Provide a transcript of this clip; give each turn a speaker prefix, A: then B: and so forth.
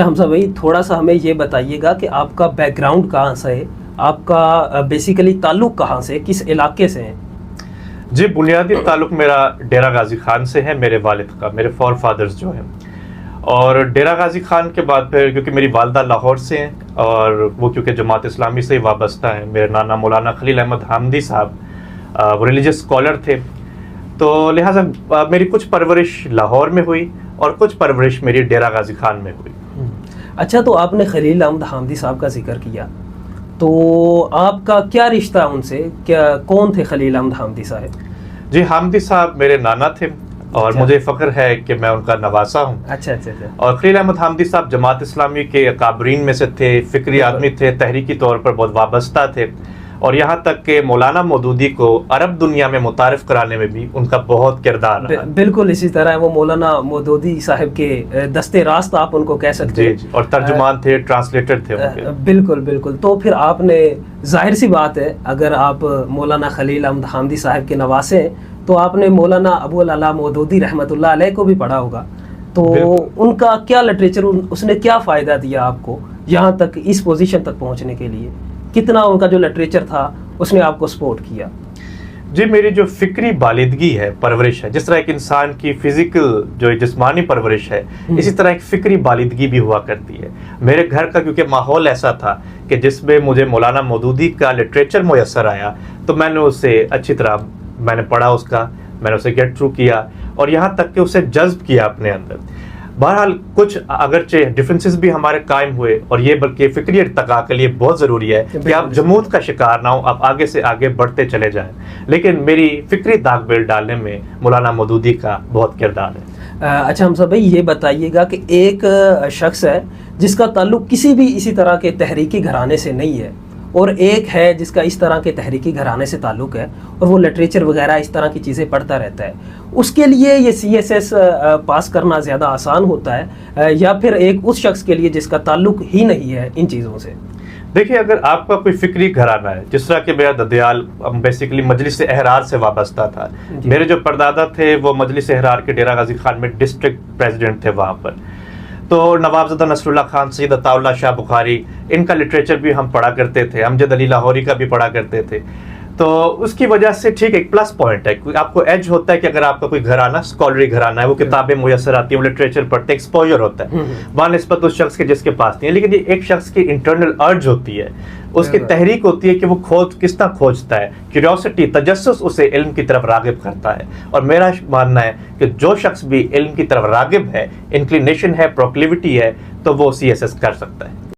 A: حمزہ بھائی تھوڑا سا ہمیں یہ بتائیے گا کہ آپ کا بیک گراؤنڈ کہاں سے ہے، آپ کا بیسیکلی تعلق کہاں سے، کس علاقے سے ہیں؟
B: جی بنیادی تعلق میرا ڈیرہ غازی خان سے ہے، میرے والد کا، میرے فور فادرز جو ہیں، اور ڈیرہ غازی خان کے بعد پھر کیونکہ میری والدہ لاہور سے ہیں اور وہ کیونکہ جماعت اسلامی سے ہی وابستہ ہیں، میرے نانا مولانا خلیل احمد حامدی صاحب وہ ریلیجس اسکالر تھے، تو لہٰذا میری کچھ پرورش لاہور میں ہوئی اور کچھ پرورش میری ڈیرہ غازی خان میں ہوئی۔
A: اچھا، تو آپ نے خلیل احمد حامدی صاحب کا ذکر کیا، تو آپ کا کیا رشتہ ان سے، کون تھے خلیل احمد حامدی صاحب؟
B: جی حامدی صاحب میرے نانا تھے اور مجھے فخر ہے کہ میں ان کا نواسا ہوں۔
A: اچھا۔
B: اور خلیل احمد حامدی صاحب جماعت اسلامی کے اکابرین میں سے تھے، فکری آدمی تھے، تحریکی طور پر بہت وابستہ تھے، اور یہاں تک کہ مولانا مودودی کو عرب دنیا میں متعارف کرانے میں بھی ان کا بہت کردار رہا۔
A: بالکل اسی طرح وہ مولانا مودودی صاحب کے دستے راست آپ ان کو کہہ سکتے ہیں،
B: جی، اور ترجمان تھے، ٹرانسلیٹر تھے ان کے۔
A: بالکل۔ تو پھر آپ نے، ظاہر سی بات ہے اگر آپ مولانا خلیل احمد حامدی صاحب کے نواسے ہیں تو آپ نے مولانا ابو العلا مودودی رحمۃ اللہ علیہ کو بھی پڑھا ہوگا، تو ان کا کیا لٹریچر، اس نے کیا فائدہ دیا آپ کو یہاں تک، اس پوزیشن تک پہنچنے کے لیے؟ کتنا ان کا جو لٹریچر تھا اس نے آپ کو سپورٹ کیا؟
B: جی میری جو فکری بالدگی ہے، پرورش ہے، جس طرح ایک انسان کی فزیکل جو جسمانی پرورش ہے، اسی طرح ایک فکری بالدگی بھی ہوا کرتی ہے۔ میرے گھر کا کیونکہ ماحول ایسا تھا کہ جس میں مجھے مولانا مودودی کا لٹریچر میسر آیا، تو میں نے اسے اچھی طرح میں نے پڑھا، اس کا میں نے اسے گیٹ تھرو کیا اور یہاں تک کہ اسے جذب کیا اپنے اندر۔ بہرحال کچھ اگرچہ ڈفرینسز بھی ہمارے قائم ہوئے، اور یہ بلکہ فکری ارتقاء کے لیے بہت ضروری ہے کہ آپ جمود کا شکار نہ ہوں، آپ آگے سے آگے بڑھتے چلے جائیں، لیکن میری فکری داغ بیل ڈالنے میں مولانا مودودی کا بہت کردار ہے۔
A: اچھا حمزہ بھائی یہ بتائیے گا کہ ایک شخص ہے جس کا تعلق کسی بھی اسی طرح کے تحریکی گھرانے سے نہیں ہے، اور ایک ہے جس کا اس طرح کے تحریکی گھرانے سے تعلق ہے اور وہ لٹریچر وغیرہ اس طرح کی چیزیں پڑھتا رہتا ہے، اس کے لیے یہ CSS پاس کرنا زیادہ آسان ہوتا ہے یا پھر ایک اس شخص کے لیے جس کا تعلق ہی نہیں ہے ان چیزوں سے؟
B: دیکھیے، اگر آپ کا کوئی فکری گھرانہ ہے، جس طرح کہ میرا ددیال بیسیکلی مجلس احرار سے وابستہ تھا، میرے جو پردادا تھے وہ مجلس احرار کے ڈیرہ غازی خان میں ڈسٹرکٹ پریزیڈنٹ تھے وہاں پر، تو نواب زدہ نصر اللہ خان، سید عطا اللہ شاہ بخاری، ان کا لٹریچر بھی ہم پڑھا کرتے تھے، امجد علی لاہوری کا بھی پڑھا کرتے تھے، تو اس کی وجہ سے ٹھیک ایک پلس پوائنٹ ہے، آپ کو ایج ہوتا ہے کہ اگر آپ کا کوئی گھرانہ اسکالری گھرانہ ہے، وہ کتابیں میسر آتی ہیں، وہ لٹریچر پڑھتے ہیں، ایکسپوجر ہوتا ہے بنسبت اس شخص کے جس کے پاس نہیں ہے۔ لیکن یہ ایک شخص کی انٹرنل ارج ہوتی ہے، اس کی تحریک ہوتی ہے کہ وہ کس طرح کھوجتا ہے، کیوریوسٹی، تجسس اسے علم کی طرف راغب کرتا ہے، اور میرا ماننا ہے کہ جو شخص بھی علم کی طرف راغب ہے، انکلینیشن ہے، پروکلیوٹی ہے، تو وہ CSS کر سکتا ہے۔